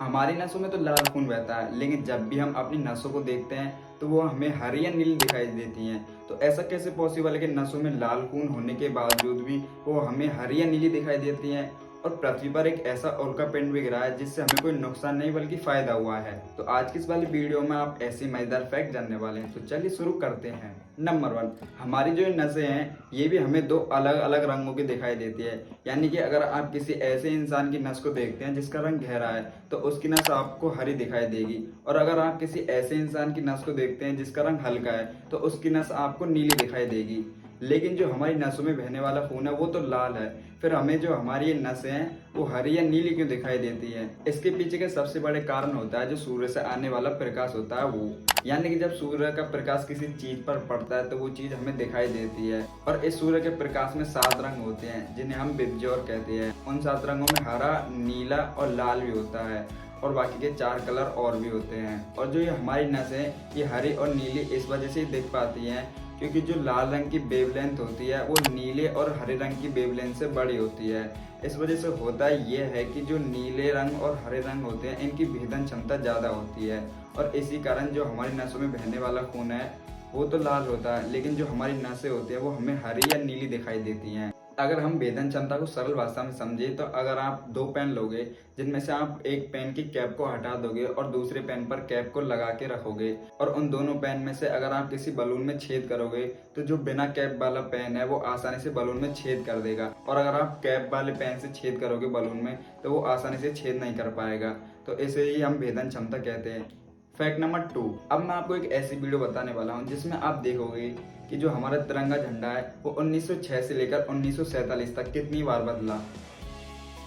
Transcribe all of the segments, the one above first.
हमारी नसों में तो लाल खून बहता है, लेकिन जब भी हम अपनी नसों को देखते हैं तो वो हमें हरी या नीली दिखाई देती हैं। तो ऐसा कैसे पॉसिबल है कि नसों में लाल खून होने के बावजूद भी वो हमें हरी या नीली दिखाई देती हैं? और पृथ्वी पर एक ऐसा उल्का पिंड भी गिरा है जिससे हमें कोई नुकसान नहीं बल्कि फायदा हुआ है। तो आज की इस वाली वीडियो में आप ऐसी मजेदार फैक्ट जानने वाले हैं, तो चलिए शुरू करते हैं। नंबर 1, हमारी जो नसें हैं ये भी हमें दो अलग अलग रंगों की दिखाई देती है। यानी कि अगर आप किसी ऐसे इंसान की नस को देखते हैं जिसका रंग गहरा है तो उसकी नस आपको हरी दिखाई देगी, और अगर आप किसी ऐसे इंसान की नस को देखते हैं जिसका रंग हल्का है तो उसकी नस आपको नीली दिखाई देगी। लेकिन जो हमारी नसों में बहने वाला खून है वो तो लाल है, फिर हमें जो हमारी ये नसें हैं वो हरी या नीली क्यों दिखाई देती है? इसके पीछे के सबसे बड़े कारण होता है जो सूर्य से आने वाला प्रकाश होता है वो। यानी कि जब सूर्य का प्रकाश किसी चीज पर पड़ता है तो वो चीज हमें दिखाई देती है। और इस सूर्य के प्रकाश में 7 रंग होते हैं जिन्हें हम विबज्योर कहते हैं। उन 7 रंगों में हरा, नीला और लाल भी होता है, और बाकी के 4 कलर और भी होते हैं। और जो ये हमारी नस है ये हरी और नीली इस वजह से ही दिख पाती हैं क्योंकि जो लाल रंग की वेवलेंथ होती है वो नीले और हरे रंग की वेवलेंथ से बड़ी होती है। इस वजह से होता ये है कि जो नीले रंग और हरे रंग होते हैं इनकी भेदन क्षमता ज़्यादा होती है, और इसी कारण जो हमारी नसों में बहने वाला खून है वो तो लाल होता है, लेकिन जो हमारी नसें होती हैं वो हमें हरी या नीली दिखाई देती हैं। अगर हम भेदन क्षमता को सरल भाषा में समझे तो अगर आप 2 पेन लोगे जिनमें से आप एक पेन की कैप को हटा दोगे और दूसरे पेन पर कैप को लगा के रखोगे, और उन दोनों पेन में से अगर आप किसी बलून में छेद करोगे तो जो बिना कैप वाला पेन है वो आसानी से बलून में छेद कर देगा, और अगर आप कैप वाले पेन से छेद करोगे बलून में तो वो आसानी से छेद नहीं कर पाएगा। तो इसे ही हम भेदन क्षमता कहते हैं। फैक्ट नंबर 2, अब मैं आपको एक ऐसी वीडियो बताने वाला हूँ जिसमें आप देखोगे कि जो हमारा तिरंगा झंडा है वो 1906 से लेकर 1947 तक कितनी बार बदला।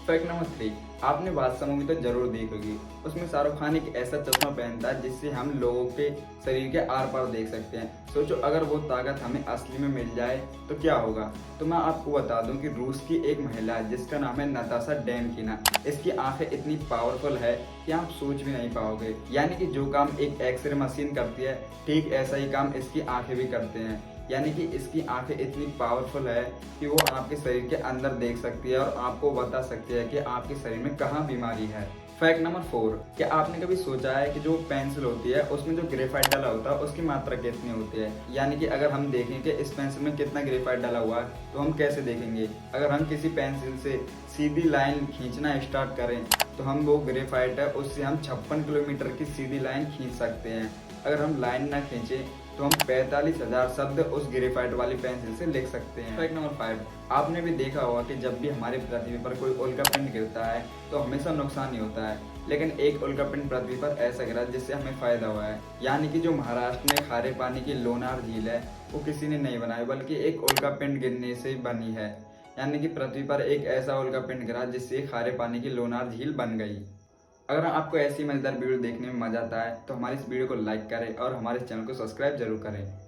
फैक्ट नंबर 3, आपने बादशाह मूवी तो जरूर देखी होगी। उसमें शाहरुख खान एक ऐसा चश्मा पहनता है जिससे हम लोगों के शरीर के आर पार देख सकते हैं। सोचो अगर वो ताकत हमें असली में मिल जाए तो क्या होगा। तो मैं आपको बता दूं कि रूस की एक महिला है जिसका नाम है नताशा डेमकिना। इसकी आंखें इतनी पावरफुल है कि आप सोच भी नहीं पाओगे। यानी कि जो काम एक एक्सरे मशीन करती है ठीक ऐसा ही काम इसकी आंखें भी करते हैं। यानी कि इसकी आंखें इतनी पावरफुल है कि वो आपके शरीर के अंदर देख सकती है और आपको बता सकती है कि आपके शरीर में कहाँ बीमारी है। फैक्ट नंबर 4, क्या आपने कभी सोचा है कि जो पेंसिल होती है उसमें जो ग्रेफाइट डाला होता है उसकी मात्रा कितनी होती है? यानी कि अगर हम देखें कि इस पेंसिल में कितना ग्रेफाइट डाला हुआ है तो हम कैसे देखेंगे? अगर हम किसी पेंसिल से सीधी लाइन खींचना स्टार्ट करें तो हम वो ग्रेफाइट है उससे हम 56 किलोमीटर की सीधी लाइन खींच सकते हैं। अगर हम लाइन ना खींचे तो हम 45,000 शब्द उस ग्रेफाइट वाली पेंसिल से लिख सकते हैं। फैक्ट नंबर 5, आपने भी देखा होगा कि जब भी हमारे पृथ्वी पर कोई उल्कापिंड गिरता है तो हमेशा नुकसान ही होता है, लेकिन एक उल्कापिंड पृथ्वी पर ऐसा गिरा जिससे हमें फायदा हुआ है। यानी कि जो महाराष्ट्र में खारे पानी की लोनार झील है वो किसी ने नहीं बनाई बल्कि एक उल्कापिंड गिरने से बनी है। यानी कि पृथ्वी पर एक ऐसा उल्कापिंड गिरा जिससे खारे पानी की लोनार झील बन गई। अगर आपको ऐसी मजेदार वीडियो देखने में मजा आता है तो हमारी इस वीडियो को लाइक करें और हमारे चैनल को सब्सक्राइब जरूर करें।